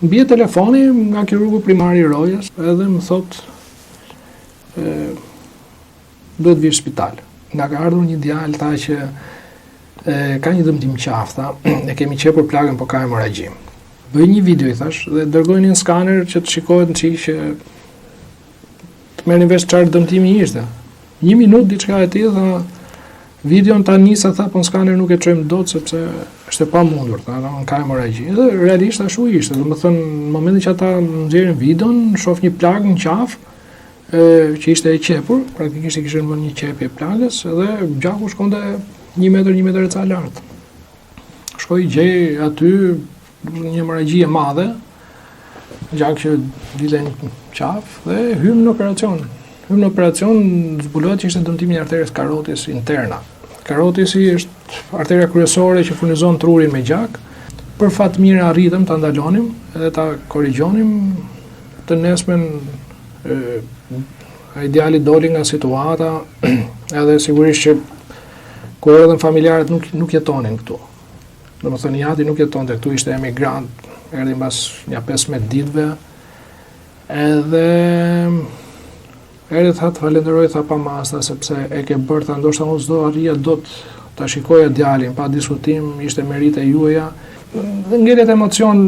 Bie telefoni nga kirurgu primar i Rojës edhe më thot duhet vi në spital. Nga ka ardhur një djalë tha që ka një dëmtim qafta, e kemi qepur plagën po ka hemoragji. Bëj një video i thash dhe dërgoj një skaner që të shikohet në qikë që të merrni vesh çfarë dëmtimi ishte. 1 minutë diçka e tillë tha videon ta nisa tha po në skaner nuk e çojmë dot sepse është e pamundur, tha ka hemoragji. Dhe realisht ashtu ishte. Domethënë në momentin që ata nxjerrin videon, shoh një plagë në qafë që ishte e qepur, praktikisht i kishin vënë një qepje plagës dhe gjaku shkonte 1 metër e ca lart. Shkoi gjej aty një hemoragji e madhe, gjak që dilte në qafë dhe hym në operacion. Hym në operacion, zbulohet që ishte dëmtimi i arterës karotis interna. Karotisi është arteria kryesore që furnizon trurin me gjak. Për fat mirë arritëm ta ndalonim edhe ta korrigjonim. Të nesmen ideali doli nga situata edhe sigurisht që kur erdhën familjarët nuk jetonin këtu. Domethënë Jati nuk jetonte këtu, ishte emigrant, erdhi mbas një 15 ditëve. Edhe erdhi tha të falenderoj tha pa masta sepse e ke bërë tha ndoshta unë s'do arrija dot ta shikoja djalin pa diskutim, ishte merite juaja. Dhe ngjelet emocion